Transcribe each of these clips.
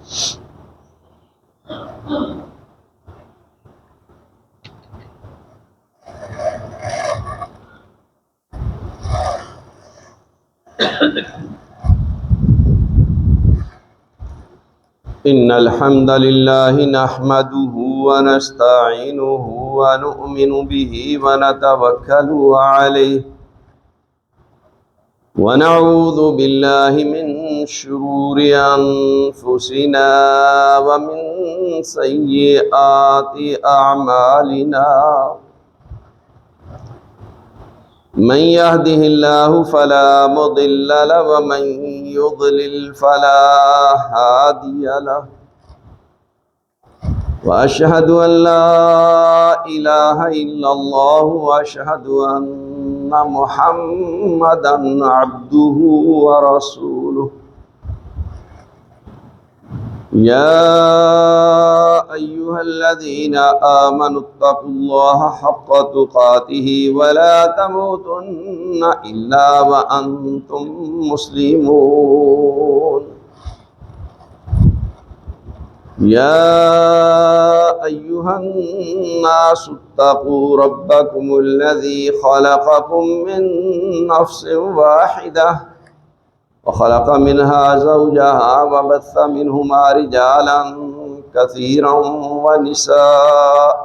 إن الحمد لله نحمده ونستعينه ونؤمن به ونتوكل عليه ونعوذ بالله من شرور أنفسنا ومن سيئات أعمالنا من يهده الله فلا مضل له ومن يضلل فلا هادي له وأشهد أن لا إله إلا الله وأشهد أن محمدا عبده ورسوله يا أيها الذين آمنوا اتقوا الله حق تقاته ولا تموتن إلا وأنتم مسلمون يا أيها الناس اتقوا ربكم الذي خلقكم من نفس واحدة وخلق منها زوجها وبث منهما رجالا كثيرا ونساء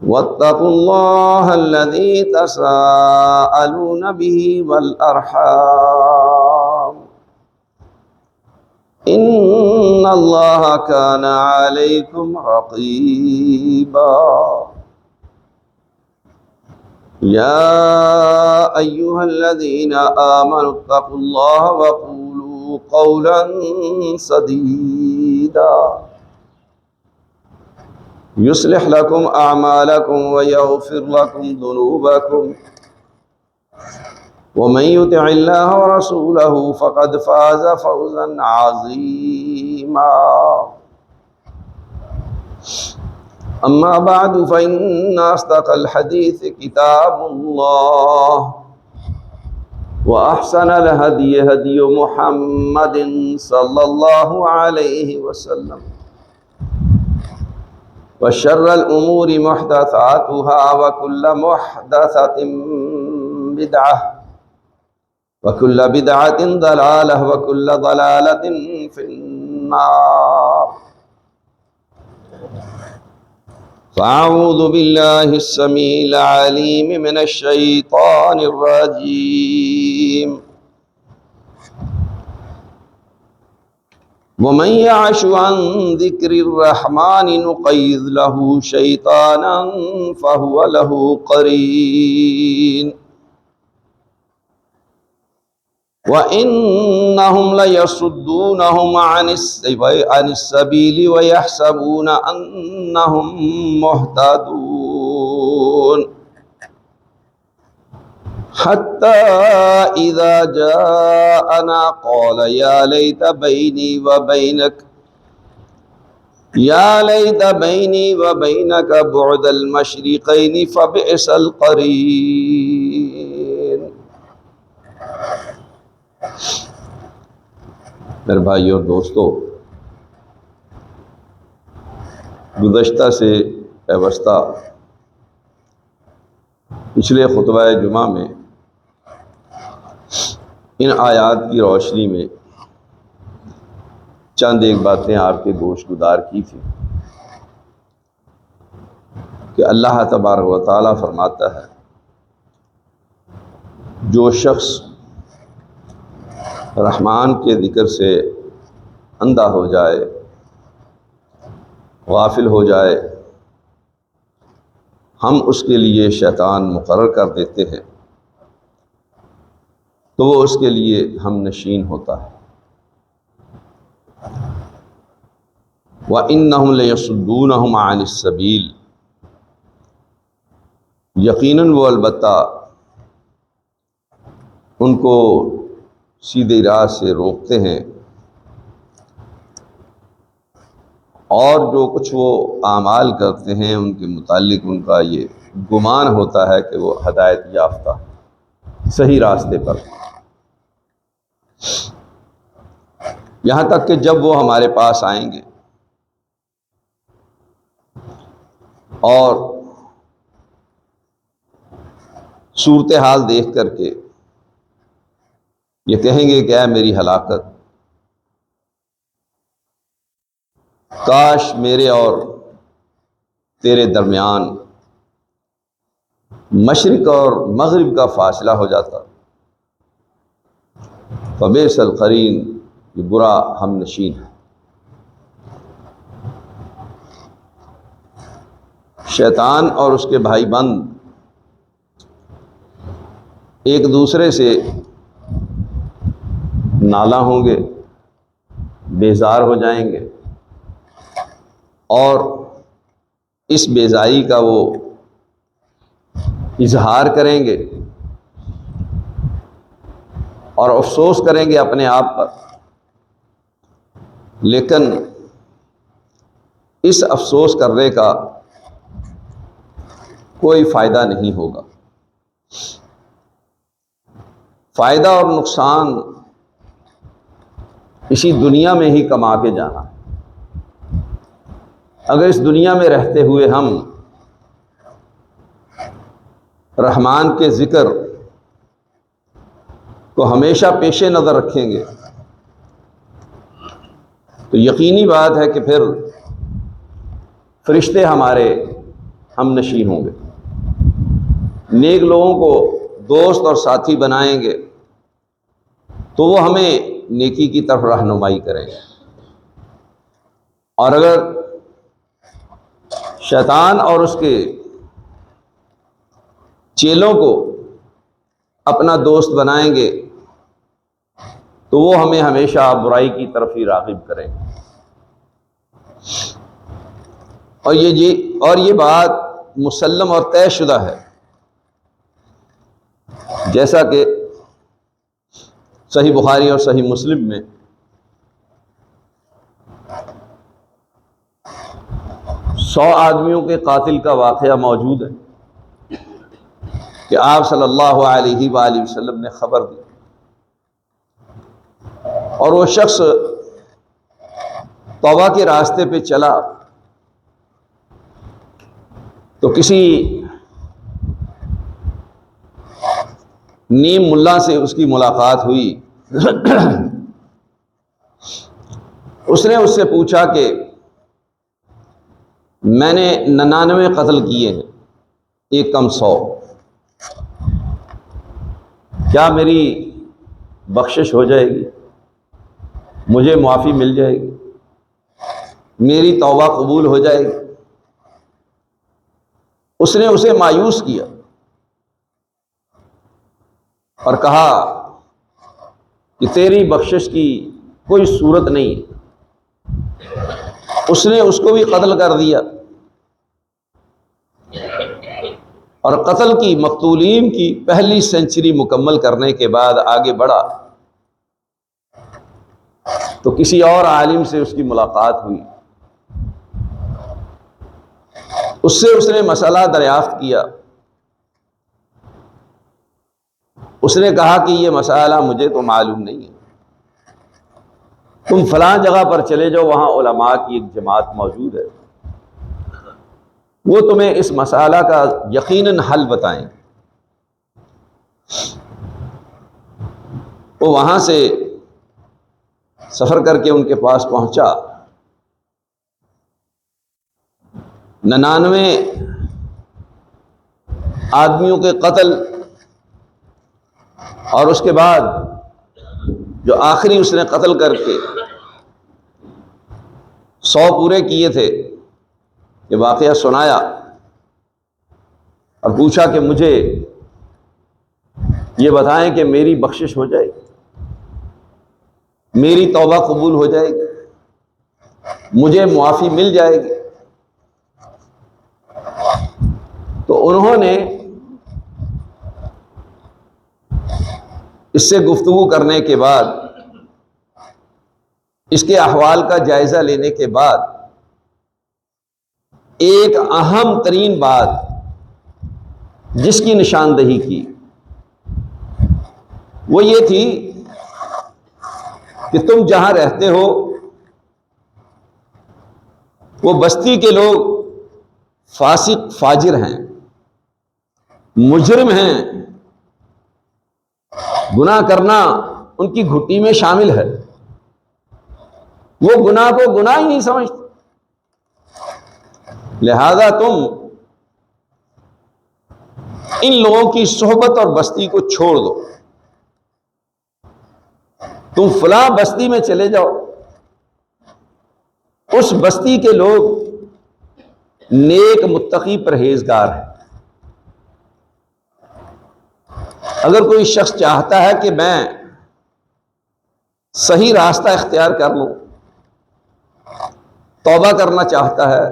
واتقوا الله الذي تساءلون به والأرحام إن الله كان عليكم رقيبا يا أيها الذين آمنوا اتقوا الله وقولوا قولا سديدا يصلح لكم أعمالكم ويغفر لكم ذنوبكم ومن يطع الله ورسوله فقد فاز فوزا عظيما أما بعد فإن أصدق الحديث كتاب الله وأحسن الهدي هدي محمد صلى الله عليه وسلم وشر الأمور محدثاتها وكل محدثة بدعة وكل بدعة ضلالة وكل ضلالة في النار فأعوذ بالله السميع العليم من الشيطان الرجيم ومن يعش عن ذكر الرحمن نقيض له شيطانا فهو له قرين وإنهم ليصدونهم عن السبيل ويحسبون أنهم مهتدون حتى إذا جاءنا قال يا ليت بيني وبينك بعد المشرقين فبئس القرين. میرے بھائی اور دوستو، گزشتہ سے پیوستہ پچھلے خطبہ جمعہ میں ان آیات کی روشنی میں چند ایک باتیں آپ کے گوش گزار کی تھی کہ اللہ تبارک و تعالیٰ فرماتا ہے جو شخص رحمان کے ذکر سے اندھا ہو جائے، غافل ہو جائے، ہم اس کے لیے شیطان مقرر کر دیتے ہیں تو وہ اس کے لیے ہم نشین ہوتا ہے. وَإِنَّهُمْ لَيَصُدُّونَهُمْ عَنِ السَّبِيلِ، یقیناً وہ البتہ ان کو سیدھی راہ سے روکتے ہیں، اور جو کچھ وہ اعمال کرتے ہیں ان کے متعلق ان کا یہ گمان ہوتا ہے کہ وہ ہدایت یافتہ صحیح راستے پر. یہاں تک کہ جب وہ ہمارے پاس آئیں گے اور صورتحال دیکھ کر کے یہ کہیں گے کہ اے میری ہلاکت، کاش میرے اور تیرے درمیان مشرق اور مغرب کا فاصلہ ہو جاتا، فبئس القرین، یہ برا ہم نشین ہے۔ شیطان اور اس کے بھائی بند ایک دوسرے سے نالاں ہوں گے، بیزار ہو جائیں گے، اور اس بیزاری کا وہ اظہار کریں گے اور افسوس کریں گے اپنے آپ پر، لیکن اس افسوس کرنے کا کوئی فائدہ نہیں ہوگا۔ فائدہ اور نقصان اسی دنیا میں ہی کما کے جانا۔ اگر اس دنیا میں رہتے ہوئے ہم رحمان کے ذکر کو ہمیشہ پیش نظر رکھیں گے تو یقینی بات ہے کہ پھر فرشتے ہمارے ہم نشین ہوں گے، نیک لوگوں کو دوست اور ساتھی بنائیں گے تو وہ ہمیں نیکی کی طرف رہنمائی کریں گے، اور اگر شیطان اور اس کے چیلوں کو اپنا دوست بنائیں گے تو وہ ہمیں ہمیشہ برائی کی طرف ہی راغب کریں گے۔ اور یہ بات مسلم اور طے شدہ ہے، جیسا کہ صحیح بخاری اور صحیح مسلم میں 100 آدمیوں کے قاتل کا واقعہ موجود ہے کہ آپ صلی اللہ علیہ وآلہ وسلم نے خبر دی، اور وہ شخص توبہ کے راستے پہ چلا تو کسی نیم ملا سے اس کی ملاقات ہوئی۔ اس نے اس سے پوچھا کہ میں نے 99 قتل کیے ہیں، ایک کم 100، کیا میری بخشش ہو جائے گی؟ مجھے معافی مل جائے گی؟ میری توبہ قبول ہو جائے گی؟ اس نے اسے مایوس کیا اور کہا کہ تیری بخشش کی کوئی صورت نہیں ہے۔ اس نے اس کو بھی قتل کر دیا، اور قتل کی مقتولین کی پہلی سینچری مکمل کرنے کے بعد آگے بڑھا تو کسی اور عالم سے اس کی ملاقات ہوئی، اس سے اس نے مسئلہ دریافت کیا۔ اس نے کہا کہ یہ مسئلہ مجھے تو معلوم نہیں ہے، تم فلاں جگہ پر چلے جاؤ، وہاں علماء کی ایک جماعت موجود ہے، وہ تمہیں اس مسئلہ کا یقیناً حل بتائیں۔ وہ وہاں سے سفر کر کے ان کے پاس پہنچا، 99 آدمیوں کے قتل، اور اس کے بعد جو آخری اس نے قتل کر کے 100 پورے کیے تھے، یہ واقعہ سنایا اور پوچھا کہ مجھے یہ بتائیں کہ میری بخشش ہو جائے گی، میری توبہ قبول ہو جائے گی، مجھے معافی مل جائے گی؟ تو انہوں نے اس سے گفتگو کرنے کے بعد، اس کے احوال کا جائزہ لینے کے بعد، ایک اہم ترین بات جس کی نشاندہی کی وہ یہ تھی کہ تم جہاں رہتے ہو وہ بستی کے لوگ فاسق فاجر ہیں، مجرم ہیں، گناہ کرنا ان کی گھٹی میں شامل ہے، وہ گناہ کو گناہ ہی نہیں سمجھتے، لہذا تم ان لوگوں کی صحبت اور بستی کو چھوڑ دو، تم فلاں بستی میں چلے جاؤ، اس بستی کے لوگ نیک متقی پرہیزگار ہیں۔ اگر کوئی شخص چاہتا ہے کہ میں صحیح راستہ اختیار کر لوں، توبہ کرنا چاہتا ہے،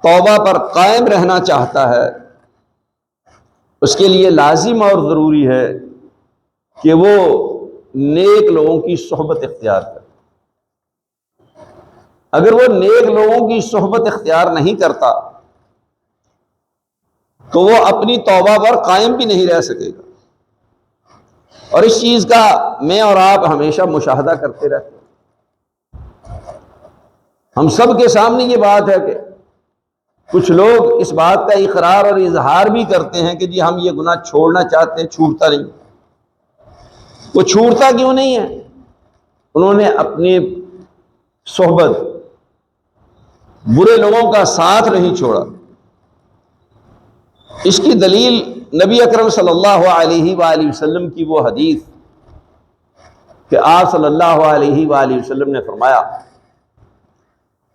توبہ پر قائم رہنا چاہتا ہے، اس کے لیے لازم اور ضروری ہے کہ وہ نیک لوگوں کی صحبت اختیار کرے۔ اگر وہ نیک لوگوں کی صحبت اختیار نہیں کرتا تو وہ اپنی توبہ پر قائم بھی نہیں رہ سکے گا، اور اس چیز کا میں اور آپ ہمیشہ مشاہدہ کرتے رہتے ہیں۔ ہم سب کے سامنے یہ بات ہے کہ کچھ لوگ اس بات کا اقرار اور اظہار بھی کرتے ہیں کہ جی ہم یہ گناہ چھوڑنا چاہتے ہیں، چھوٹتا نہیں۔ وہ چھوٹتا کیوں نہیں ہے؟ انہوں نے اپنی صحبت، برے لوگوں کا ساتھ نہیں چھوڑا۔ اس کی دلیل نبی اکرم صلی اللہ علیہ وآلہ وسلم کی وہ حدیث کہ آپ صلی اللہ علیہ وآلہ وسلم نے فرمایا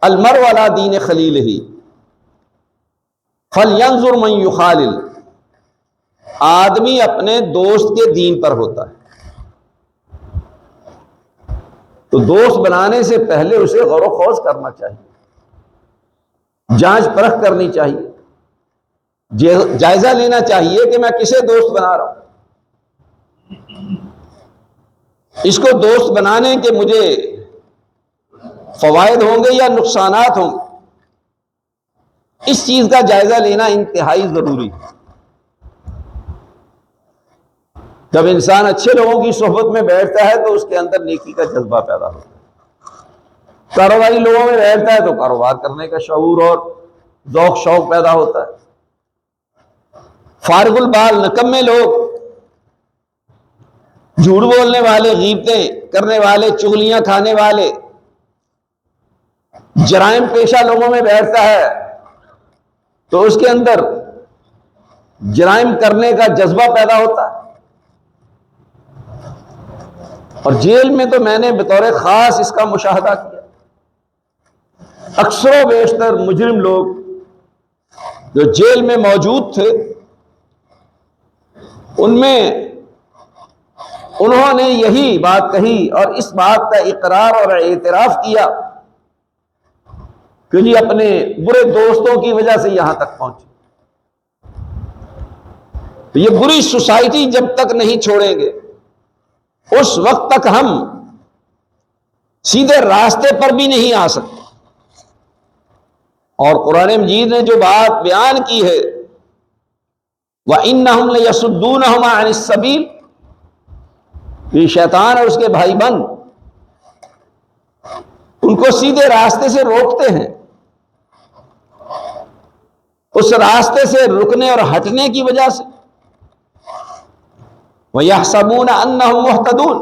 المرء علی دین خلیلہ فلینظر من یخالل، آدمی اپنے دوست کے دین پر ہوتا ہے، تو دوست بنانے سے پہلے اسے غور و خوض کرنا چاہیے، جانچ پرکھ کرنی چاہیے، جائزہ لینا چاہیے کہ میں کسے دوست بنا رہا ہوں، اس کو دوست بنانے کے مجھے فوائد ہوں گے یا نقصانات ہوں گے، اس چیز کا جائزہ لینا انتہائی ضروری ہے۔ جب انسان اچھے لوگوں کی صحبت میں بیٹھتا ہے تو اس کے اندر نیکی کا جذبہ پیدا ہوتا ہے، کاروباری لوگوں میں بیٹھتا ہے تو کاروبار کرنے کا شعور اور ذوق شوق پیدا ہوتا ہے، فارغ البال نکمے لوگ، جھوٹ بولنے والے، غیبتیں کرنے والے، چغلیاں کھانے والے، جرائم پیشہ لوگوں میں بیٹھتا ہے تو اس کے اندر جرائم کرنے کا جذبہ پیدا ہوتا ہے۔ اور جیل میں تو میں نے بطور خاص اس کا مشاہدہ کیا، اکثر و بیشتر مجرم لوگ جو جیل میں موجود تھے ان میں انہوں نے یہی بات کہی اور اس بات کا اقرار اور اعتراف کیا کہ جی اپنے برے دوستوں کی وجہ سے یہاں تک پہنچے۔ تو یہ بری سوسائٹی جب تک نہیں چھوڑیں گے اس وقت تک ہم سیدھے راستے پر بھی نہیں آ سکتے۔ اور قرآن مجید نے جو بات بیان کی ہے وَإِنَّهُمْ لَيَصُدُّونَهُمْ عَنِ السَّبِيلِ، یہ شیطان اور اس کے بھائی بند ان کو سیدھے راستے سے روکتے ہیں، اس راستے سے رکنے اور ہٹنے کی وجہ سے وَيَحْسَبُونَ أَنَّهُمْ مُهْتَدُونَ،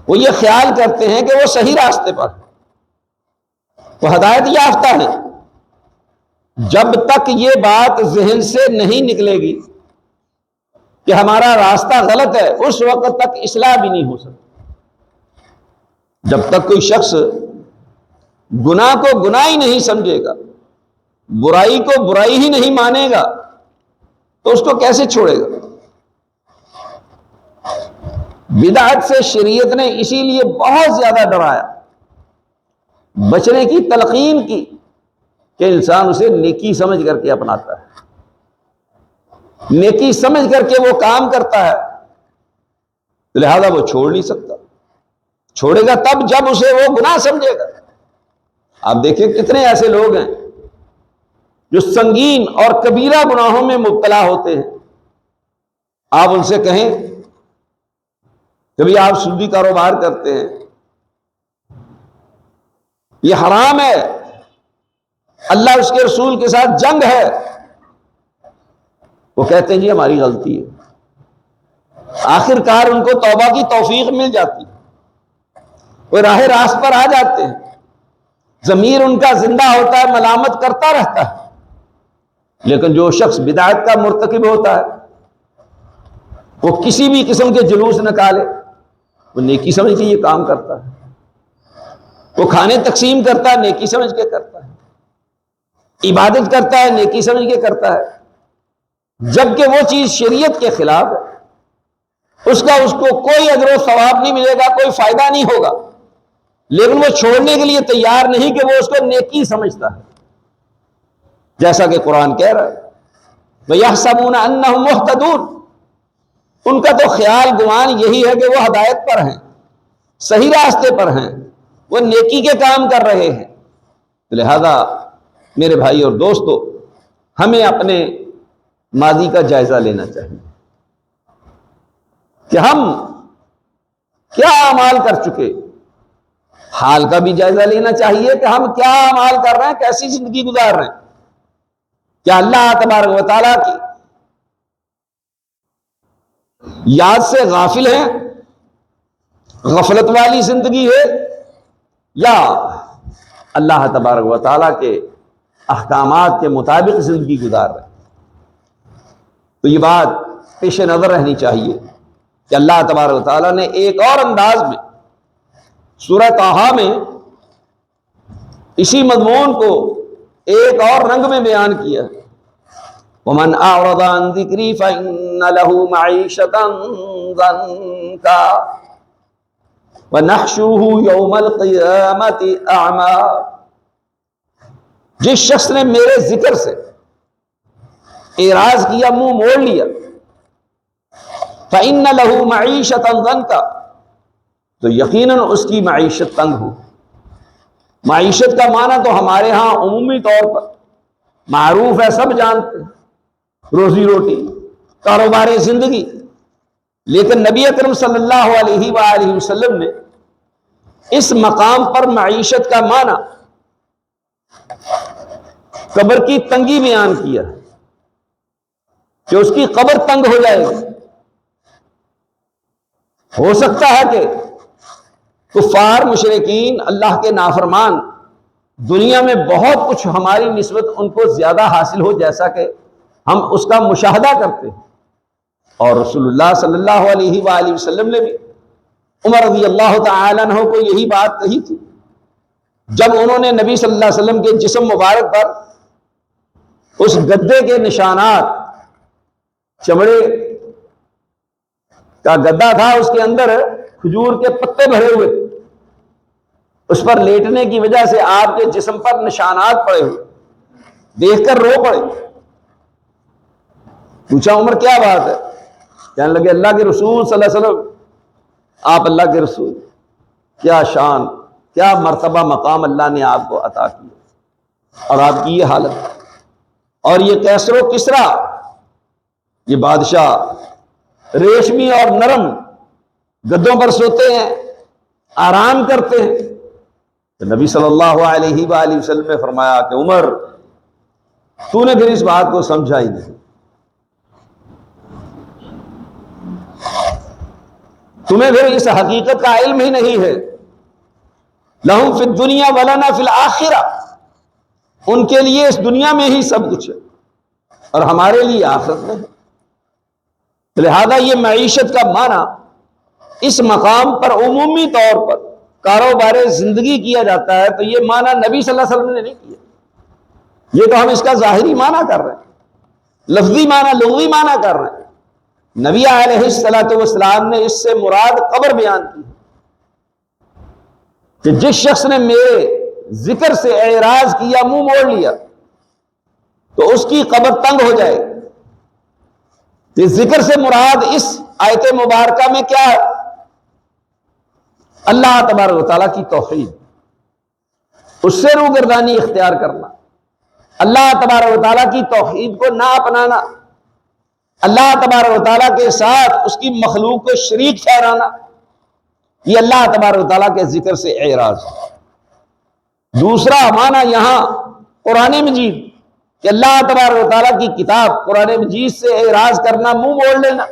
وہ یہ خیال کرتے ہیں کہ وہ صحیح راستے پر، وہ ہدایت یافتہ ہیں۔ جب تک یہ بات ذہن سے نہیں نکلے گی کہ ہمارا راستہ غلط ہے اس وقت تک اصلاح بھی نہیں ہو سکتی۔ جب تک کوئی شخص گناہ کو گناہ ہی نہیں سمجھے گا، برائی کو برائی ہی نہیں مانے گا تو اس کو کیسے چھوڑے گا؟ بدعت سے شریعت نے اسی لیے بہت زیادہ ڈرایا، بچنے کی تلقین کی کہ انسان اسے نیکی سمجھ کر کے اپناتا ہے، نیکی سمجھ کر کے وہ کام کرتا ہے، لہذا وہ چھوڑ نہیں سکتا، چھوڑے گا تب جب اسے وہ گناہ سمجھے گا۔ آپ دیکھیں کتنے ایسے لوگ ہیں جو سنگین اور کبیرہ گناہوں میں مبتلا ہوتے ہیں، آپ ان سے کہیں کبھی آپ سودی کاروبار کرتے ہیں، یہ حرام ہے، اللہ اس کے رسول کے ساتھ جنگ ہے، وہ کہتے ہیں جی ہماری غلطی ہے، آخر کار ان کو توبہ کی توفیق مل جاتی ہے، وہ راہ راست پر آ جاتے ہیں، ضمیر ان کا زندہ ہوتا ہے، ملامت کرتا رہتا ہے۔ لیکن جو شخص بدعت کا مرتکب ہوتا ہے، وہ کسی بھی قسم کے جلوس نکالے، وہ نیکی سمجھ کے یہ کام کرتا ہے، وہ کھانے تقسیم کرتا ہے نیکی سمجھ کے کرتا ہے، عبادت کرتا ہے نیکی سمجھ کے کرتا ہے، جبکہ وہ چیز شریعت کے خلاف ہے، اس کو کوئی اجر و ثواب نہیں ملے گا، کوئی فائدہ نہیں ہوگا، لیکن وہ چھوڑنے کے لیے تیار نہیں کہ وہ اس کو نیکی سمجھتا ہے، جیسا کہ قرآن کہہ رہا ہے وَيَحْسَبُونَ أَنَّهُمْ مُهْتَدُونَ، ان کا تو خیال گمان یہی ہے کہ وہ ہدایت پر ہیں، صحیح راستے پر ہیں، وہ نیکی کے کام کر رہے ہیں۔ لہذا میرے بھائی اور دوستو، ہمیں اپنے ماضی کا جائزہ لینا چاہیے کہ ہم کیا اعمال کر چکے، حال کا بھی جائزہ لینا چاہیے کہ ہم کیا اعمال کر رہے ہیں، کیسی زندگی گزار رہے ہیں، کیا اللہ تبارک و تعالیٰ کی یاد سے غافل ہیں، غفلت والی زندگی ہے، یا اللہ تبارک و تعالیٰ کے احکامات کے مطابق زندگی گزار رہے ہیں۔ تو یہ بات پیش نظر رہنی چاہیے کہ اللہ تبارک و تعالیٰ نے ایک اور انداز میں سورہ طٰہٰ میں اسی مضمون کو ایک اور رنگ میں بیان کیا، وَمَنْ أَعْرَضَ عَنْ ذِكْرِي فَإِنَّ لَهُ مَعِيشَةً ضَنكًا وَنَحْشُرُهُ يَوْمَ الْقِيَامَةِ أَعْمَىٰ، جس شخص نے میرے ذکر سے اعراض کیا، منہ موڑ لیا، فَإِنَّ لَهُ مَعِيشَةً ضَنكًا، تو یقیناً اس کی معیشت تنگ ہو۔ معیشت کا معنی تو ہمارے ہاں عمومی طور پر معروف ہے، سب جانتے ہیں، روزی روٹی، کاروبار زندگی، لیکن نبی اکرم صلی اللہ علیہ وآلہ وسلم نے اس مقام پر معیشت کا معنی قبر کی تنگی بیان کیا کہ اس کی قبر تنگ ہو جائے گی۔ ہو سکتا ہے کہ کفار مشرکین اللہ کے نافرمان دنیا میں بہت کچھ ہماری نسبت ان کو زیادہ حاصل ہو، جیسا کہ ہم اس کا مشاہدہ کرتے ہیں، اور رسول اللہ صلی اللہ علیہ وآلہ وسلم نے بھی عمر رضی اللہ تعالیٰ عنہ کو یہی بات کہی تھی جب انہوں نے نبی صلی اللہ علیہ وسلم کے جسم مبارک پر اس گدے کے نشانات، چمڑے کا گدا تھا، اس کے اندر کھجور کے پتے بھرے ہوئے، اس پر لیٹنے کی وجہ سے آپ کے جسم پر نشانات پڑے ہوئے، دیکھ کر رو پڑے۔ پوچھا عمر کیا بات ہے؟ کہنے لگے اللہ کے رسول صلی اللہ علیہ وسلم، آپ اللہ کے رسول، کیا شان، کیا مرتبہ مقام اللہ نے آپ کو عطا کیا، اور آپ کی یہ حالت، اور یہ کیسر و کسرا، یہ بادشاہ ریشمی اور نرم گدوں پر سوتے ہیں، آرام کرتے ہیں۔ تو نبی صلی اللہ علیہ وآلہ وسلم نے فرمایا کہ عمر، تو نے پھر اس بات کو سمجھا ہی نہیں، تمہیں پھر اس حقیقت کا علم ہی نہیں ہے۔ لہم فی الدنیا ولنا فی الآخرہ، ان کے لیے اس دنیا میں ہی سب کچھ ہے اور ہمارے لیے آخرت میں ہے۔ لہذا یہ معیشت کا معنی اس مقام پر عمومی طور پر کاروبار زندگی کیا جاتا ہے، تو یہ معنی نبی صلی اللہ علیہ وسلم نے نہیں کیا، یہ تو ہم اس کا ظاہری معنی کر رہے ہیں، لفظی معنی، لغوی معنی کر رہے ہیں۔ نبی علیہ الصلوۃ والسلام نے اس سے مراد قبر بیان کی کہ جس شخص نے میرے ذکر سے اعراض کیا، منہ موڑ لیا، تو اس کی قبر تنگ ہو جائے۔ کہ ذکر سے مراد اس آیت مبارکہ میں کیا ہے؟ اللہ تبارک و تعالیٰ کی توحید، اس سے روگردانی اختیار کرنا، اللہ تبارک و تعالیٰ کی توحید کو نہ اپنانا، اللہ تبارک و تعالیٰ کے ساتھ اس کی مخلوق کو شریک ٹھہرانا، یہ اللہ تبارک و تعالیٰ کے ذکر سے اعراض. دوسرا معنی یہاں قرآن مجید کہ اللہ تبارک و تعالیٰ کی کتاب قرآن مجید سے اعراض کرنا، منہ موڑ لینا،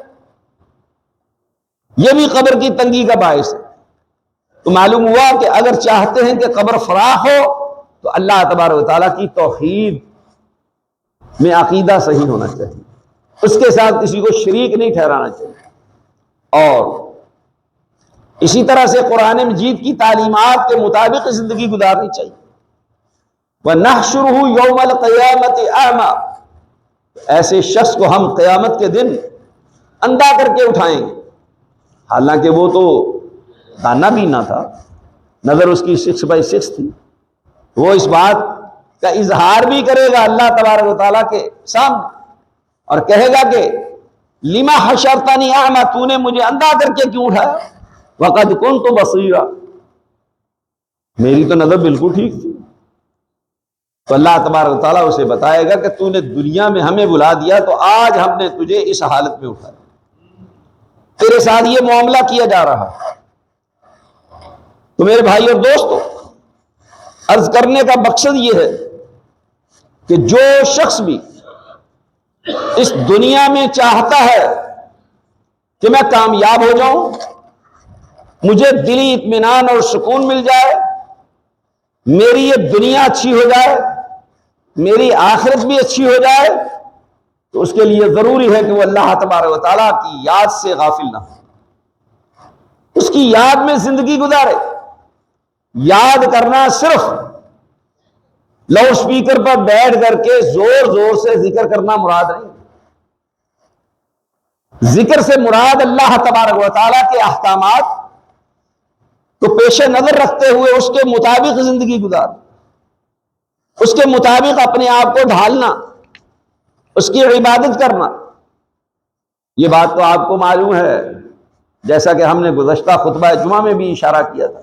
یہ بھی قبر کی تنگی کا باعث ہے. تو معلوم ہوا کہ اگر چاہتے ہیں کہ قبر فراخ ہو تو اللہ تبارک و تعالیٰ کی توحید میں عقیدہ صحیح ہونا چاہیے، اس کے ساتھ کسی کو شریک نہیں ٹھہرانا چاہیے، اور اسی طرح سے قرآن مجید کی تعلیمات کے مطابق زندگی گزارنی چاہیے. وَنَحْشُرُهُ يَوْمَ الْقِيَامَةِ أَعْمَى، ایسے شخص کو ہم قیامت کے دن اندھا کر کے اٹھائیں گے، حالانکہ وہ تو دانا بھی نہ تھا، نظر اس کی 6x6 تھی. وہ اس بات کا اظہار بھی کرے گا اللہ تبارک و تعالیٰ کے سامنے اور کہے گا کہ لما حشرتنی اعمی، تو نے مجھے اندھا کر کے کیوں اٹھایا؟ وقد کنت بصیرا، میری تو نظر بالکل ٹھیک تھی. تو اللہ تبارک و تعالیٰ اسے بتائے گا کہ تو نے دنیا میں ہمیں بلا دیا تو آج ہم نے تجھے اس حالت میں اٹھایا، تیرے ساتھ یہ معاملہ کیا جا رہا. تو میرے بھائی اور دوستو، عرض کرنے کا مقصد یہ ہے کہ جو شخص بھی اس دنیا میں چاہتا ہے کہ میں کامیاب ہو جاؤں، مجھے دلی اطمینان اور سکون مل جائے، میری یہ دنیا اچھی ہو جائے، میری آخرت بھی اچھی ہو جائے، تو اس کے لیے ضروری ہے کہ وہ اللہ تبارک و تعالیٰ کی یاد سے غافل نہ ہو، اس کی یاد میں زندگی گزارے. یاد کرنا صرف لاؤڈ سپیکر پر بیٹھ کر کے زور زور سے ذکر کرنا مراد نہیں. ذکر سے مراد اللہ تبارک و تعالیٰ کے احکامات تو پیش نظر رکھتے ہوئے اس کے مطابق زندگی گزار، اس کے مطابق اپنے آپ کو ڈھالنا، اس کی عبادت کرنا. یہ بات تو آپ کو معلوم ہے، جیسا کہ ہم نے گزشتہ خطبہ جمعہ میں بھی اشارہ کیا تھا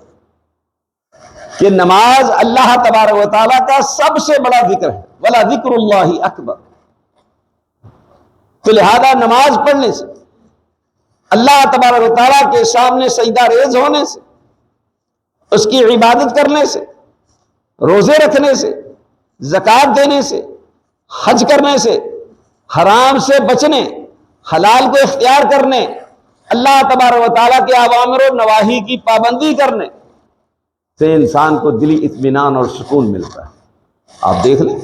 کہ نماز اللہ تبارک و تعالیٰ کا سب سے بڑا ذکر ہے، وَلَا ذِكْرُ اللَّهِ أَكْبَرُ. تو لہذا نماز پڑھنے سے، اللہ تبارک و تعالیٰ کے سامنے سجدہ ریز ہونے سے، اس کی عبادت کرنے سے، روزے رکھنے سے، زکوٰۃ دینے سے، حج کرنے سے، حرام سے بچنے، حلال کو اختیار کرنے، اللہ تبارک و تعالیٰ کے اوامر و نواہی کی پابندی کرنے سے انسان کو دلی اطمینان اور سکون ملتا ہے. آپ دیکھ لیں،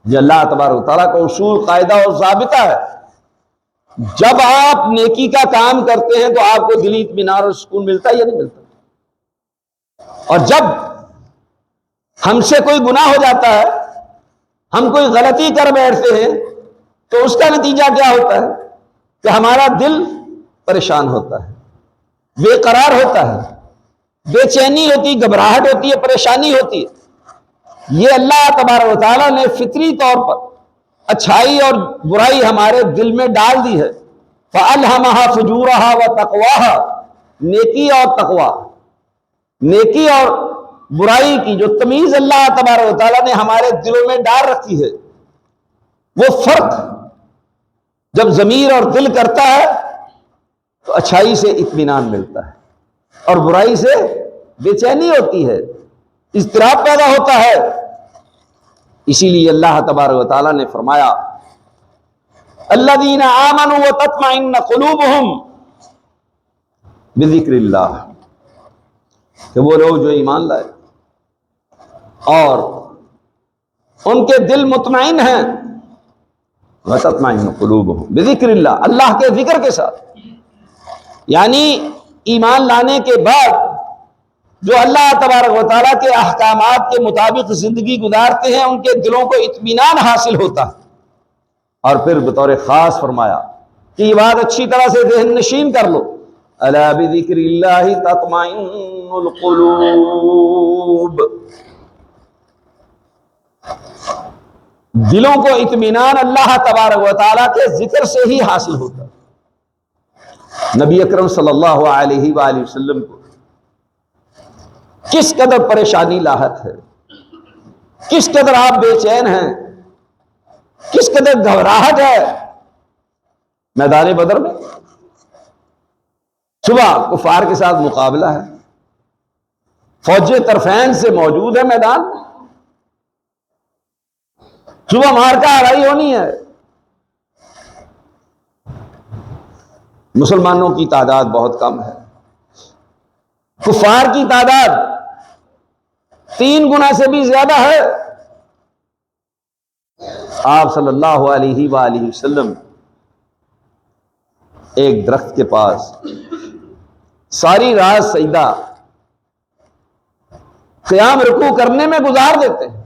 یہ اللہ تبارک و تعالیٰ کا اصول، قاعدہ اور ضابطہ ہے. جب آپ نیکی کا کام کرتے ہیں تو آپ کو دلی اطمینان اور سکون ملتا ہے یا نہیں ملتا؟ اور جب ہم سے کوئی گناہ ہو جاتا ہے، ہم کوئی غلطی کر بیٹھتے ہیں، تو اس کا نتیجہ کیا ہوتا ہے کہ ہمارا دل پریشان ہوتا ہے، بے قرار ہوتا ہے، بے چینی ہوتی، گھبراہٹ ہوتی ہے، پریشانی ہوتی ہے. یہ اللہ تبارک و تعالیٰ نے فطری طور پر اچھائی اور برائی ہمارے دل میں ڈال دی ہے. فَأَلْهَمَهَا فُجُورَهَا وَتَقْوَاهَا، نیکی اور تقوی، نیکی اور برائی کی جو تمیز اللہ تبارک و تعالیٰ نے ہمارے دلوں میں ڈال رکھی ہے، وہ فرق جب ضمیر اور دل کرتا ہے تو اچھائی سے اطمینان ملتا ہے اور برائی سے بے چینی ہوتی ہے، اضطراب پیدا ہوتا ہے. اسی لیے اللہ تبارک و تعالیٰ نے فرمایا الذین آمنوا وتطمئن قلوبہم بذکر اللہ، کہ وہ لوگ جو ایمان لائے اور ان کے دل مطمئن ہیں، وتطمئن قلوبہم بذکر اللہ، اللہ کے ذکر کے ساتھ. یعنی ایمان لانے کے بعد جو اللہ تبارک و تعالیٰ کے احکامات کے مطابق زندگی گزارتے ہیں، ان کے دلوں کو اطمینان حاصل ہوتا ہے. اور پھر بطور خاص فرمایا کہ یہ بات اچھی طرح سے ذہن نشین کر لو، الا بذکر اللہ تطمئن القلوب، دلوں کو اطمینان اللہ تبارک و تعالیٰ کے ذکر سے ہی حاصل ہوتا ہے. نبی اکرم صلی اللہ علیہ وآلہ وسلم کو کس قدر پریشانی لاحق ہے، کس قدر آپ بے چین ہیں، کس قدر گھبراہٹ ہے میدان بدر میں. صبح کفار کے ساتھ مقابلہ ہے، فوجیں طرفین سے موجود ہے میدان میں، صبح مارکا آرائی ہونی ہے، مسلمانوں کی تعداد بہت کم ہے، کفار کی تعداد 3 گنا سے بھی زیادہ ہے۔ آپ صلی اللہ علیہ وآلہ وسلم ایک درخت کے پاس ساری رات سجدہ قیام رکوع کرنے میں گزار دیتے ہیں،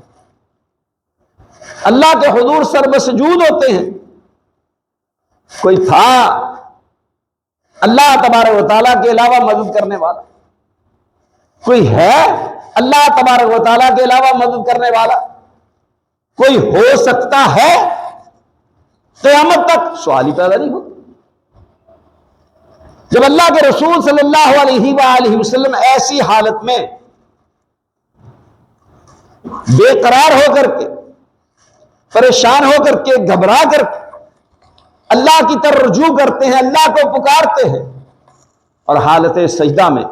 اللہ کے حضور سر بسجود ہوتے ہیں۔ کوئی تھا اللہ تبارک و تعالیٰ کے علاوہ مدد کرنے والا؟ کوئی ہے اللہ تبارک و تعالیٰ کے علاوہ مدد کرنے والا؟ کوئی ہو سکتا ہے؟ قیامت تک سوال ہی پیدا نہیں ہوتا۔ جب اللہ کے رسول صلی اللہ علیہ وآلہ وسلم ایسی حالت میں بے قرار ہو کر کے، پریشان ہو کر کے، گھبرا کر کے اللہ کی طرف رجوع کرتے ہیں، اللہ کو پکارتے ہیں، اور حالت سجدہ میں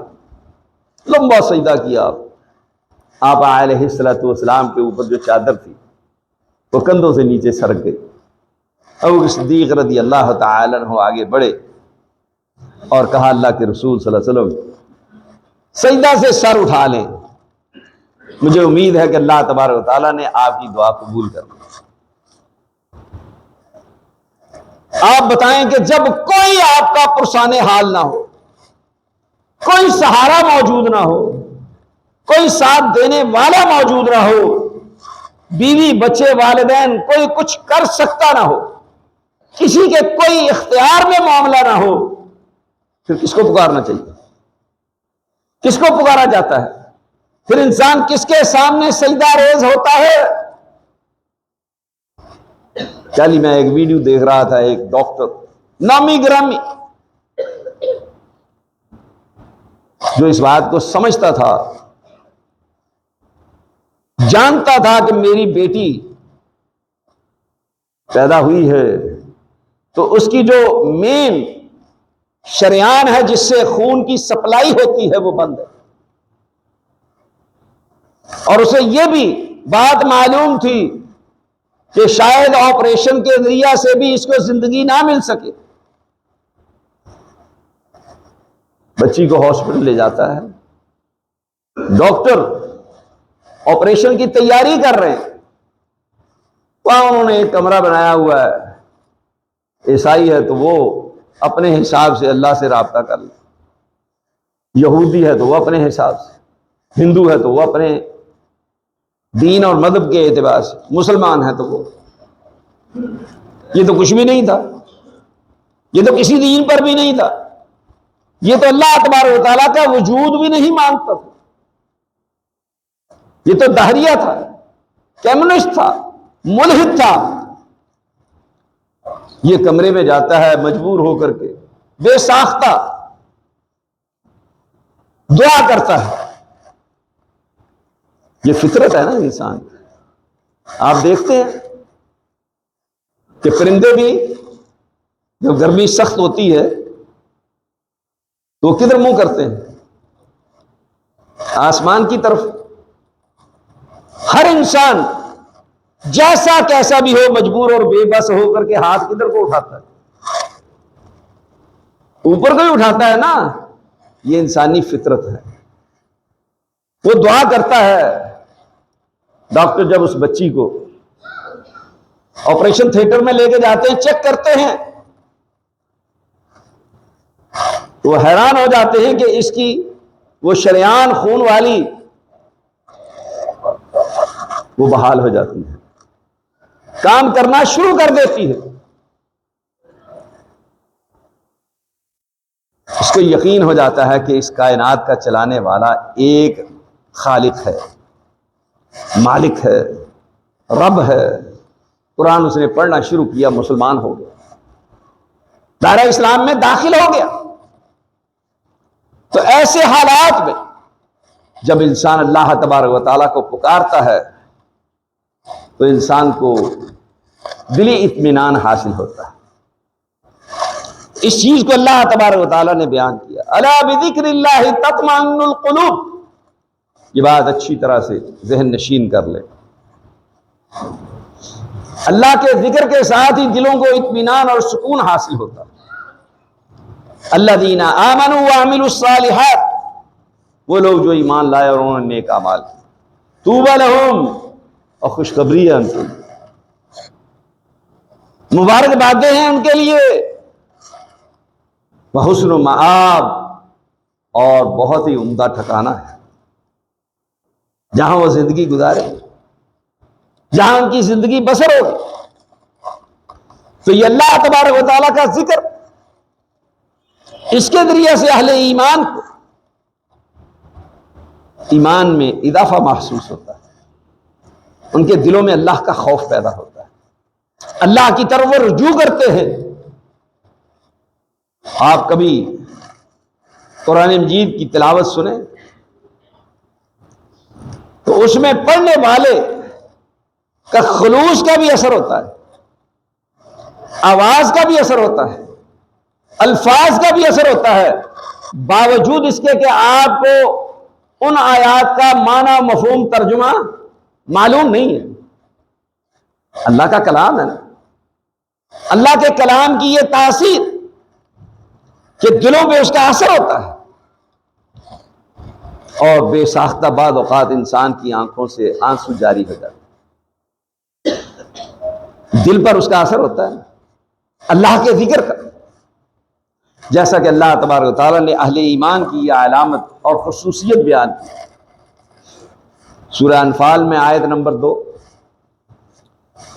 لمبا سجدہ کیا، آپ علیہ السلام کے اوپر جو چادر تھی وہ کندھوں سے نیچے سرک گئی۔ ابو صدیق رضی اللہ تعالی عنہ آگے بڑھے اور کہا اللہ کے رسول صلی اللہ علیہ وسلم سجدہ سے سر اٹھا لیں، مجھے امید ہے کہ اللہ تبارک و تعالیٰ نے آپ کی دعا قبول کر لی۔ آپ بتائیں کہ جب کوئی آپ کا پرسان حال نہ ہو، کوئی سہارا موجود نہ ہو، کوئی ساتھ دینے والا موجود نہ ہو، بیوی بچے والدین کوئی کچھ کر سکتا نہ ہو، کسی کے کوئی اختیار میں معاملہ نہ ہو، پھر کس کو پکارنا چاہیے؟ کس کو پکارا جاتا ہے؟ پھر انسان کس کے سامنے سجدہ ریز ہوتا ہے؟ کل ہی میں ایک ویڈیو دیکھ رہا تھا، ایک ڈاکٹر نامی گرامی جو اس بات کو سمجھتا تھا، جانتا تھا کہ میری بیٹی پیدا ہوئی ہے تو اس کی جو مین شریان ہے جس سے خون کی سپلائی ہوتی ہے وہ بند ہے، اور اسے یہ بھی بات معلوم تھی کہ شاید آپریشن کے ذریعہ سے بھی اس کو زندگی نہ مل سکے۔ بچی کو ہاسپٹل لے جاتا ہے، ڈاکٹر آپریشن کی تیاری کر رہے ہیں، وہاں انہوں نے ایک کمرہ بنایا ہوا ہے، عیسائی ہے تو وہ اپنے حساب سے اللہ سے رابطہ کر لے، یہودی ہے تو وہ اپنے حساب سے، ہندو ہے تو وہ اپنے دین اور مذہب کے اعتبار سے، مسلمان ہے تو وہ، یہ تو کچھ بھی نہیں تھا، یہ تو کسی دین پر بھی نہیں تھا، یہ تو اللہ تبارک و تعالیٰ کا وجود بھی نہیں مانتا تھا، یہ تو دہریہ تھا، کمیونسٹ تھا، ملحد تھا۔ یہ کمرے میں جاتا ہے مجبور ہو کر کے، بے ساختہ دعا کرتا ہے۔ یہ فطرت ہے نا انسان۔ آپ دیکھتے ہیں کہ پرندے بھی جب گرمی سخت ہوتی ہے تو وہ کدھر منہ کرتے ہیں؟ آسمان کی طرف۔ ہر انسان جیسا کیسا بھی ہو، مجبور اور بے بس ہو کر کے ہاتھ کدھر کو اٹھاتا ہے؟ اوپر کو ہی اٹھاتا ہے نا۔ یہ انسانی فطرت ہے۔ وہ دعا کرتا ہے۔ ڈاکٹر جب اس بچی کو آپریشن تھیٹر میں لے کے جاتے ہیں، چیک کرتے ہیں، وہ حیران ہو جاتے ہیں کہ اس کی وہ شریان خون والی وہ بحال ہو جاتی ہے، کام کرنا شروع کر دیتی ہے۔ اس کو یقین ہو جاتا ہے کہ اس کائنات کا چلانے والا ایک خالق ہے، مالک ہے، رب ہے۔ قرآن اس نے پڑھنا شروع کیا، مسلمان ہو گیا، دائرہ اسلام میں داخل ہو گیا۔ تو ایسے حالات میں جب انسان اللہ تبارک و تعالیٰ کو پکارتا ہے تو انسان کو دلی اطمینان حاصل ہوتا ہے۔ اس چیز کو اللہ تبارک و تعالیٰ نے بیان کیا، الا بذکر اللہ تطمئن القلوب. یہ بات اچھی طرح سے ذہن نشین کر لے. اللہ کے ذکر کے ساتھ ہی دلوں کو اطمینان اور سکون حاصل ہوتا ہے. الذین آمنوا وعملوا الصالحات، وہ لوگ جو ایمان لائے اور انہوں نے نیک اعمال کیے. طوبی لہم، اور خوشخبری ہے ان کے لیے، مبارک باتیں ہیں ان کے لیے. وحسن مآب، اور بہت ہی عمدہ ٹھکانہ ہے جہاں وہ زندگی گزارے، جہاں ان کی زندگی بسر ہوگی. تو یہ اللہ تبارک و تعالیٰ کا ذکر، اس کے ذریعے سے اہل ایمان کو ایمان میں اضافہ محسوس ہوتا ہے، ان کے دلوں میں اللہ کا خوف پیدا ہوتا ہے، اللہ کی طرف وہ رجوع کرتے ہیں. آپ کبھی قرآن مجید کی تلاوت سنیں تو اس میں پڑھنے والے کا خلوص کا بھی اثر ہوتا ہے، آواز کا بھی اثر ہوتا ہے، الفاظ کا بھی اثر ہوتا ہے، باوجود اس کے کہ آپ کو ان آیات کا معنی، مفہوم، ترجمہ معلوم نہیں ہے. اللہ کا کلام ہے نا، اللہ کے کلام کی یہ تاثیر کہ دلوں پہ اس کا اثر ہوتا ہے. اور بے ساختہ بعض اوقات انسان کی آنکھوں سے آنسو جاری ہو جاتے، دل پر اس کا اثر ہوتا ہے اللہ کے ذکر کا. جیسا کہ اللہ تبارک و تعالیٰ نے اہل ایمان کی یہ علامت اور خصوصیت بیان کی. سورہ انفال میں آیت نمبر 2،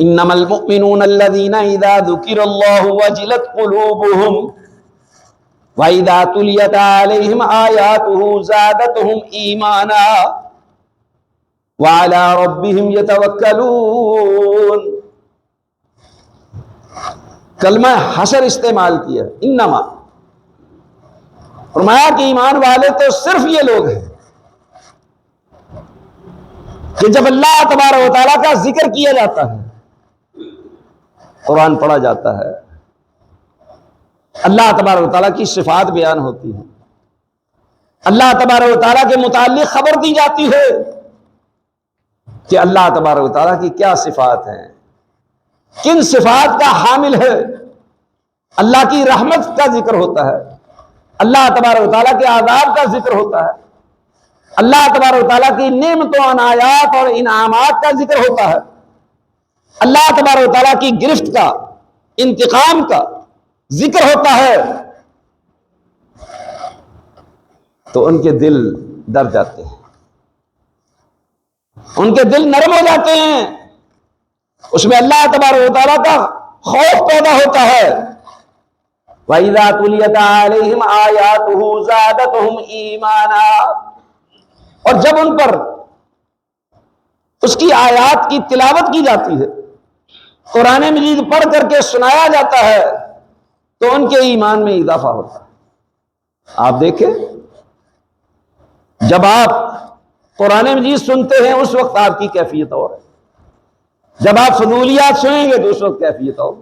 انما المؤمنون الذین اذا ذکر اللہ وجلت قلوبهم وَإِذَا تُلِيَتْ عَلَيْهِمْ آيَاتُهُ زَادَتْهُمْ إِيمَانًا وَعَلَىٰ رَبِّهِمْ يَتَوَكَّلُونَ. کلمہ حصر استعمال کیا، انما، فرمایا کہ ایمان والے تو صرف یہ لوگ ہیں کہ جب اللہ تبارک و تعالیٰ کا ذکر کیا جاتا ہے، قرآن پڑھا جاتا ہے، اللہ تبارک و تعالیٰ کی صفات بیان ہوتی ہیں، اللہ تبارک و تعالیٰ کے متعلق خبر دی جاتی ہے کہ اللہ تبارک و تعالیٰ کی کیا صفات ہیں، کن صفات کا حامل ہے. اللہ کی رحمت کا ذکر ہوتا ہے، اللہ تبارک و تعالیٰ کے عذاب کا ذکر ہوتا ہے، اللہ تبارک و تعالیٰ کی نعمتوں، عنایات اور انعامات کا ذکر ہوتا ہے، اللہ تبارک و تعالیٰ کی گرفت کا، انتقام کا ذکر ہوتا ہے. تو ان کے دل ڈر جاتے ہیں، ان کے دل نرم ہو جاتے ہیں، اس میں اللہ تبارک و تعالیٰ کا خوف پیدا ہوتا ہے. وَإِذَا تُلِيَتْ عَلَيْهِمْ آيَاتُهُ زَادَتْهُمْ إِيمَانًا، اور جب ان پر اس کی آیات کی تلاوت کی جاتی ہے، قرآن مجید پڑھ کر کے سنایا جاتا ہے، تو ان کے ایمان میں اضافہ ہوتا ہے. آپ دیکھیں، جب آپ قرآن مجید سنتے ہیں اس وقت آپ کی کیفیت اور ہے، جب آپ فضولیات سنیں گے تو اس وقت کیفیت اور.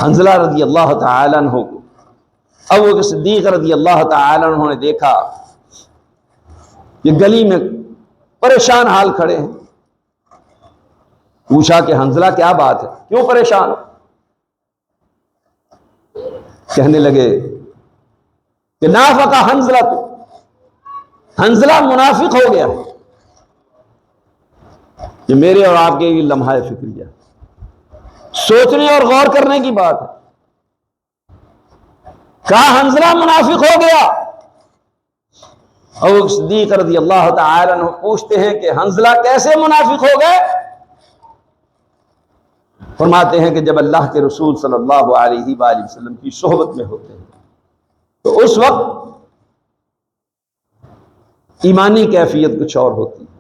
حنظلہ رضی اللہ تعالیٰ عنہ کو ابو بکر صدیق رضی اللہ تعالیٰ عنہ نے دیکھا کہ گلی میں پریشان حال کھڑے ہیں. پوچھا کہ حنظلہ کیا بات ہے، کیوں پریشان ہو؟ کہنے لگے کہ نافق حنظلہ، حنظلہ منافق ہو گیا. یہ میرے اور آپ کے لمحہ فکریہ، سوچنے اور غور کرنے کی بات ہے. کہا حنظلہ منافق ہو گیا. ابو صدیق رضی اللہ تعالی عنہ پوچھتے ہیں کہ حنظلہ کیسے منافق ہو گئے؟ فرماتے ہیں کہ جب اللہ کے رسول صلی اللہ علیہ وآلہ وسلم کی صحبت میں ہوتے ہیں تو اس وقت ایمانی کیفیت کچھ اور ہوتی ہے،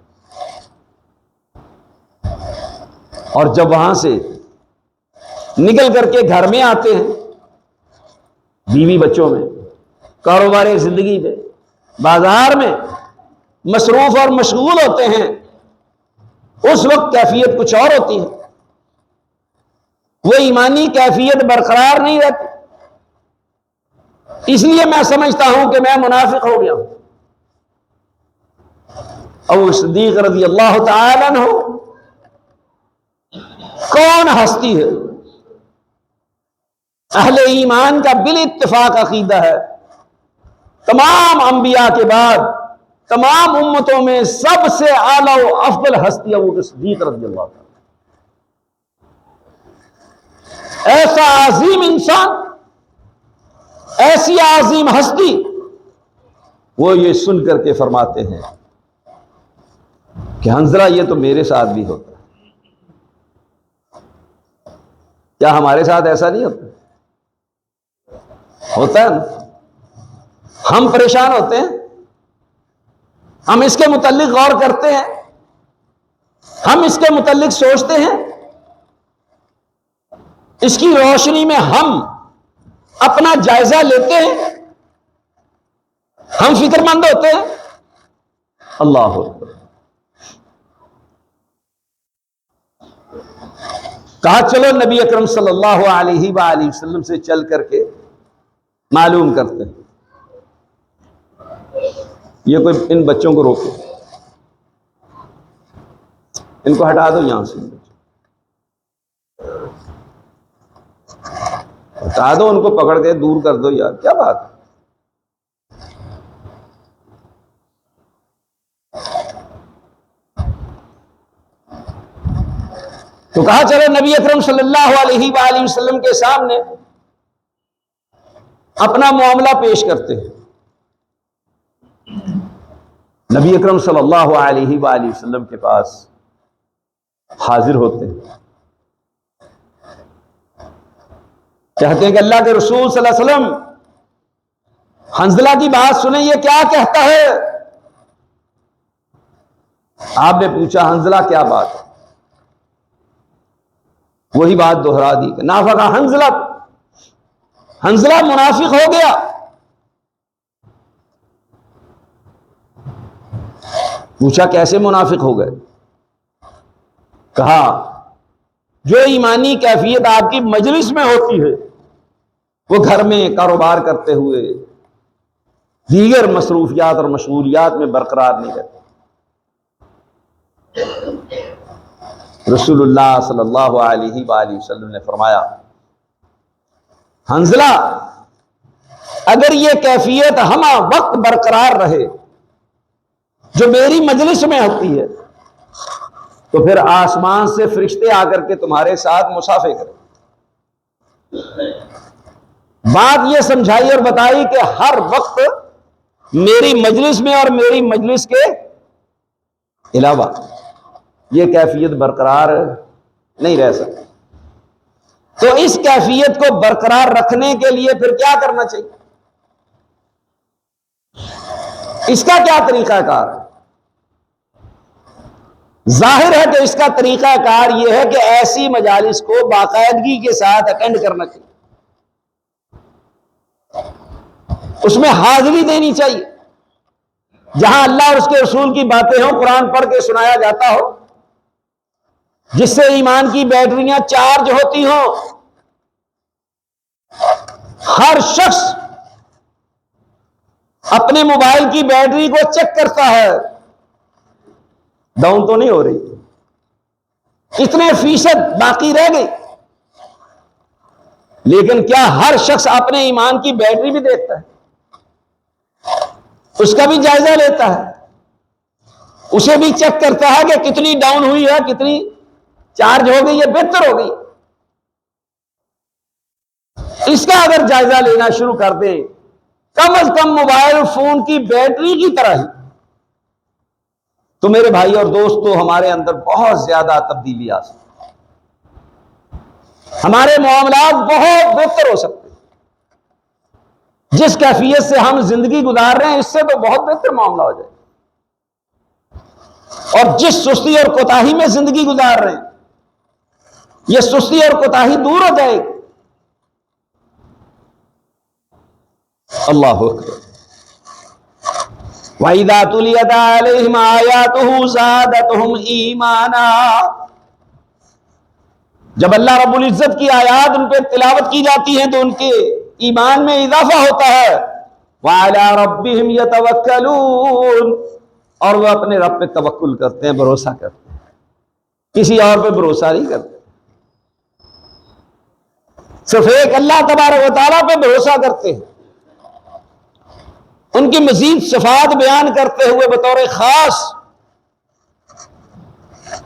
اور جب وہاں سے نکل کر کے گھر میں آتے ہیں، بیوی بچوں میں، کاروبار زندگی میں، بازار میں مصروف اور مشغول ہوتے ہیں، اس وقت کیفیت کچھ اور ہوتی ہے. وہ ایمانی کیفیت برقرار نہیں رہتی. اس لیے میں سمجھتا ہوں کہ میں منافق ہو گیا ہوں. ابو صدیق رضی اللہ تعالیٰ عنہ کون ہستی ہے؟ اہل ایمان کا بالاتفاق عقیدہ ہے تمام انبیاء کے بعد تمام امتوں میں سب سے اعلیٰ و افضل ہستی ابو صدیق رضی اللہ تعالیٰ. ایسا عظیم انسان، ایسی عظیم ہستی، وہ یہ سن کر کے فرماتے ہیں کہ حنظلہ یہ تو میرے ساتھ بھی ہوتا ہے. کیا ہمارے ساتھ ایسا نہیں ہوتا؟ ہوتا ہے نا. ہم پریشان ہوتے ہیں، ہم اس کے متعلق غور کرتے ہیں، ہم اس کے متعلق سوچتے ہیں، اس کی روشنی میں ہم اپنا جائزہ لیتے ہیں، ہم فکر مند ہوتے ہیں. اللہ اکبر. کہا چلو نبی اکرم صلی اللہ علیہ وآلہ وسلم سے چل کر کے معلوم کرتے ہیں. یہ کوئی ان بچوں کو روکے، ان کو ہٹا دو یہاں سے، ہٹا دو، ان کو پکڑ کے دور کر دو. یار کیا بات ہے؟ تو کہا چلو نبی اکرم صلی اللہ علیہ وآلہ وسلم کے سامنے اپنا معاملہ پیش کرتے ہیں. نبی اکرم صلی اللہ علیہ وآلہ وسلم کے پاس حاضر ہوتے ہیں. کہتے ہیں کہ اللہ کے رسول صلی اللہ علیہ وسلم، حنظلہ کی بات سنیں، یہ کیا کہتا ہے؟ آپ نے پوچھا حنظلہ کیا بات ہے؟ وہی بات دہرا دی کہ نافقہ حنظلہ، حنظلہ منافق ہو گیا. پوچھا کیسے منافق ہو گئے؟ کہا جو ایمانی کیفیت آپ کی مجلس میں ہوتی ہے وہ گھر میں کاروبار کرتے ہوئے دیگر مصروفیات اور مشغولیات میں برقرار نہیں رہتے. رسول اللہ صلی اللہ علیہ وآلہ وسلم نے فرمایا حنظلہ اگر یہ کیفیت ہمہ وقت برقرار رہے جو میری مجلس میں ہوتی ہے تو پھر آسمان سے فرشتے آ کر کے تمہارے ساتھ مصافحہ کریں. بات یہ سمجھائی اور بتائی کہ ہر وقت میری مجلس میں اور میری مجلس کے علاوہ یہ کیفیت برقرار نہیں رہ سکتی. تو اس کیفیت کو برقرار رکھنے کے لیے پھر کیا کرنا چاہیے؟ اس کا کیا طریقہ کار ہے؟ ظاہر ہے کہ اس کا طریقہ کار یہ ہے کہ ایسی مجالس کو باقاعدگی کے ساتھ اٹینڈ کرنا چاہیے، اس میں حاضری دینی چاہیے. جہاں اللہ اور اس کے رسول کی باتیں ہوں، قرآن پڑھ کے سنایا جاتا ہو، جس سے ایمان کی بیٹریاں چارج ہوتی ہوں. ہر شخص اپنے موبائل کی بیٹری کو چیک کرتا ہے، ڈاؤن تو نہیں ہو رہی، کتنے فیصد باقی رہ گئی. لیکن کیا ہر شخص اپنے ایمان کی بیٹری بھی دیکھتا ہے؟ اس کا بھی جائزہ لیتا ہے، اسے بھی چیک کرتا ہے کہ کتنی ڈاؤن ہوئی ہے، کتنی چارج ہو گئی ہے، بہتر ہو گئی. اس کا اگر جائزہ لینا شروع کر دیں، کم از کم موبائل فون کی بیٹری کی طرح ہی، تو میرے بھائی اور دوستو ہمارے اندر بہت زیادہ تبدیلی آ سکتی، ہمارے معاملات بہت بہتر ہو سکتے. جس کیفیت سے ہم زندگی گزار رہے ہیں اس سے تو بہت بہتر معاملہ ہو جائے، اور جس سستی اور کوتاہی میں زندگی گزار رہے ہیں یہ سستی اور کوتاہی دور ہو جائے گی. اللہ اکبر. وَإِذَا تُلِيَتْ عَلَيْهِمْ آيَاتُهُ زَادَتْهُمْ إِيمَانًا. جب اللہ رب العزت کی آیات ان پہ تلاوت کی جاتی ہیں تو ان کے ایمان میں اضافہ ہوتا ہے. وَعَلَىٰ رَبِّهِمْ يَتَوَكَّلُونَ، اور وہ اپنے رب پہ توکل کرتے ہیں، بھروسہ کرتے ہیں، کسی اور پہ بھروسہ نہیں کرتے، صرف ایک اللہ تبارک و تعالیٰ پہ بھروسہ کرتے ہیں. ان کی مزید صفات بیان کرتے ہوئے بطور خاص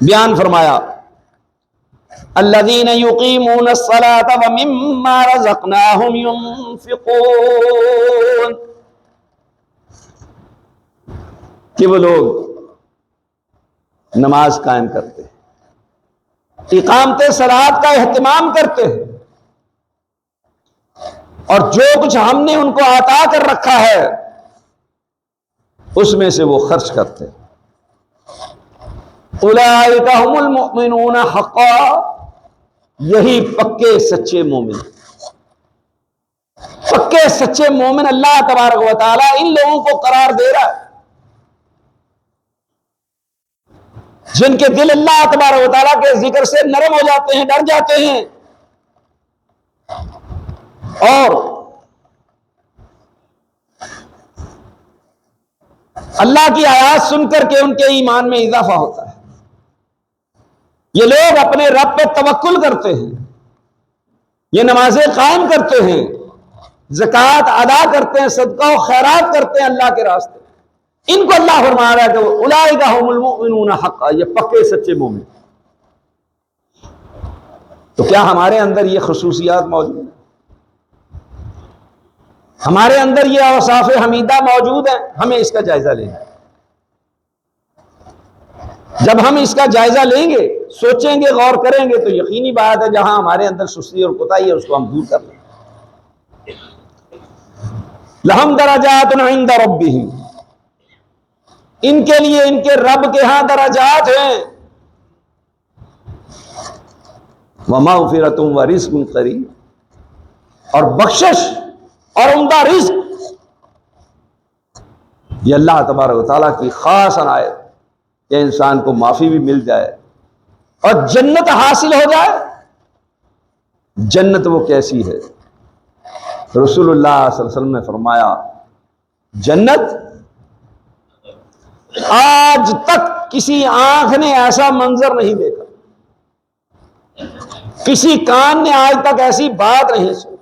بیان فرمایا الذین یقیمون الصلاۃ ومما رزقناہم ینفقون، کہ وہ لوگ نماز قائم کرتے ہیں، اقامت صلاۃ کا اہتمام کرتے ہیں، اور جو کچھ ہم نے ان کو عطا کر رکھا ہے اس میں سے وہ خرچ کرتے ہیں. اولئک ھم المؤمنون حقا، یہی پکے سچے مومن، پکے سچے مومن اللہ تبارک و تعالی ان لوگوں کو قرار دے رہا ہے جن کے دل اللہ تبارک و تعالیٰ کے ذکر سے نرم ہو جاتے ہیں، ڈر جاتے ہیں، اور اللہ کی آیات سن کر کے ان کے ایمان میں اضافہ ہوتا ہے. یہ لوگ اپنے رب پہ توکل کرتے ہیں، یہ نمازیں قائم کرتے ہیں، زکوٰۃ ادا کرتے ہیں، صدقہ و خیرات کرتے ہیں اللہ کے راستے. ان کو اللہ فرما رہا ہے کہ اولئک ھم المؤمنون حقا، یہ پکے سچے مومن. تو کیا ہمارے اندر یہ خصوصیات موجود ہیں؟ ہمارے اندر یہ اوصاف حمیدہ موجود ہیں؟ ہمیں اس کا جائزہ لینا ہے. جب ہم اس کا جائزہ لیں گے، سوچیں گے، غور کریں گے، تو یقینی بات ہے جہاں ہمارے اندر سستی اور کوتاہی ہے اس کو ہم دور کر لیں. لہم درجات عند ربہم، ان کے لیے ان کے رب کے ہاں درجات ہیں. ومغفرۃ ورزق کریم، اور بخشش اور عمدہ رزق. یہ اللہ تبارک و تعالیٰ کی خاص عنایت کہ انسان کو معافی بھی مل جائے اور جنت حاصل ہو جائے. جنت وہ کیسی ہے؟ رسول اللہ صلی اللہ علیہ وسلم نے فرمایا جنت آج تک کسی آنکھ نے ایسا منظر نہیں دیکھا، کسی کان نے آج تک ایسی بات نہیں سنی،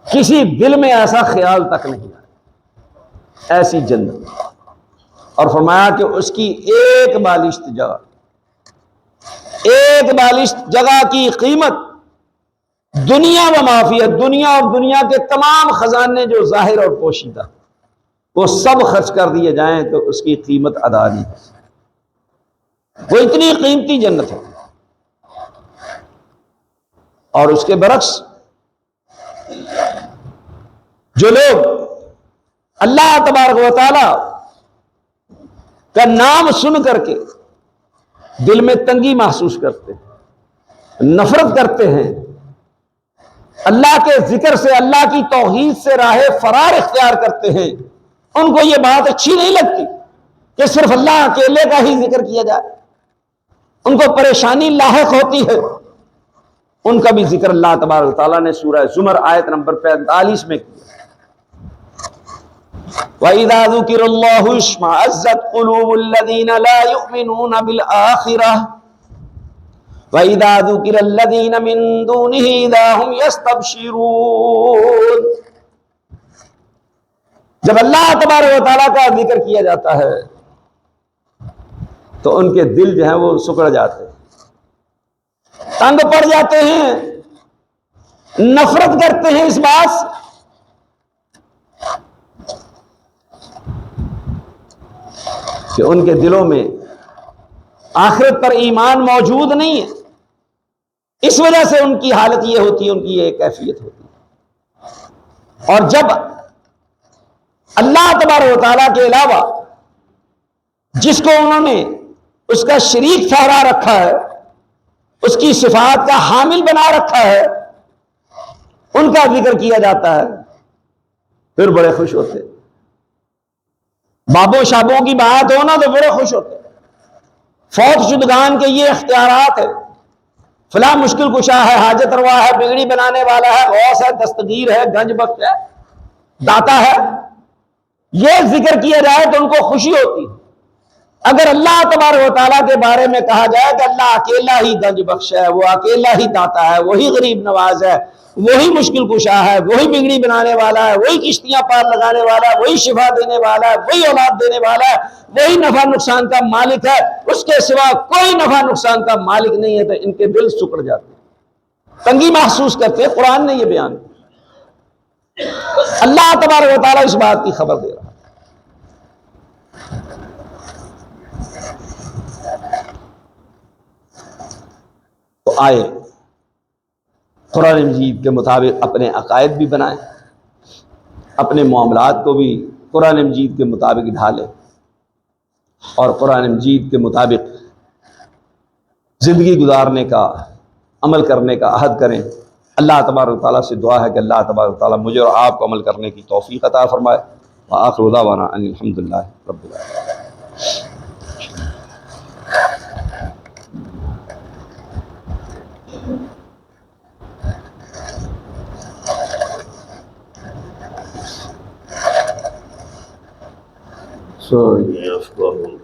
کسی دل میں ایسا خیال تک نہیں آیا، ایسی جنت. اور فرمایا کہ اس کی ایک بالشت جگہ کی قیمت دنیا و معافی ہے، دنیا اور دنیا کے تمام خزانے جو ظاہر اور پوشیدہ وہ سب خرچ کر دیے جائیں تو اس کی قیمت ادا نہیں ہے. وہ اتنی قیمتی جنت ہے. اور اس کے برعکس جو لوگ اللہ تبارک و تعالی کا نام سن کر کے دل میں تنگی محسوس کرتے ہیں، نفرت کرتے ہیں، اللہ کے ذکر سے، اللہ کی توحید سے راہ فرار اختیار کرتے ہیں، ان کو یہ بات اچھی نہیں لگتی کہ صرف اللہ اکیلے کا ہی ذکر کیا جائے. ان کو پریشانی لاحق ہوتی ہے. ان کا بھی ذکر اللہ تبارک و تعالیٰ نے سورہ زمر آیت نمبر 45 میں کیا. وَإِذَا ذُكِرَ اللَّهُ اشْمَأَزَّتْ قُلُوبُ الَّذِينَ لَا يُؤْمِنُونَ بِالْآخِرَةِ وَإِذَا ذُكِرَ الَّذِينَ مِن دُونِهِ إِذَا هُمْ يَسْتَبْشِرُونَ. جب اللہ تبارک و تعالیٰ کا ذکر کیا جاتا ہے تو ان کے دل جو ہیں وہ سکڑ جاتے ہیں، تنگ پڑ جاتے ہیں، نفرت کرتے ہیں اس بات سے کہ ان کے دلوں میں آخرت پر ایمان موجود نہیں ہے. اس وجہ سے ان کی حالت یہ ہوتی ہے، ان کی یہ کیفیت ہوتی ہے. اور جب اللہ تبارک و تعالیٰ کے علاوہ جس کو انہوں نے اس کا شریک ٹھہرا رکھا ہے، اس کی صفات کا حامل بنا رکھا ہے، ان کا ذکر کیا جاتا ہے پھر بڑے خوش ہوتے. بابوں شابوں کی بات ہونا تو بڑے خوش ہوتے. فوت شدگان کے یہ اختیارات ہیں، فلاں مشکل کشا ہے، حاجت روا ہے، بگڑی بنانے والا ہے، غوث ہے، دستگیر ہے، گنج بخش ہے، داتا ہے، یہ ذکر کیا جائے تو ان کو خوشی ہوتی ہے۔ اگر اللہ تبارک و تعالیٰ کے بارے میں کہا جائے کہ اللہ اکیلا ہی گنج بخش ہے، وہ اکیلا ہی داتا ہے، وہی غریب نواز ہے، وہی مشکل کشا ہے، وہی بگڑی بنانے والا ہے، وہی کشتیاں پار لگانے والا ہے، وہی شفا دینے والا ہے، وہی اولاد دینے والا ہے، وہی نفع نقصان کا مالک ہے، اس کے سوا کوئی نفع نقصان کا مالک نہیں ہے، تو ان کے دل سکڑ جاتے ہیں، تنگی محسوس کرتے ہیں۔ قرآن نے یہ بیان کیا، اللہ تبارک و تعالیٰ اس بات کی خبر دے رہا ہے۔ تو آئے قرآن مجید کے مطابق اپنے عقائد بھی بنائیں، اپنے معاملات کو بھی قرآن مجید کے مطابق ڈھالیں، اور قرآن مجید کے مطابق زندگی گزارنے کا، عمل کرنے کا عہد کریں۔ اللہ تبارک و تعالیٰ سے دعا ہے کہ اللہ تبارک و تعالیٰ مجھے اور آپ کو عمل کرنے کی توفیق عطا فرمائے۔ وآخر دعوانا ان الحمدللہ رب العالمین۔ صلی اللہ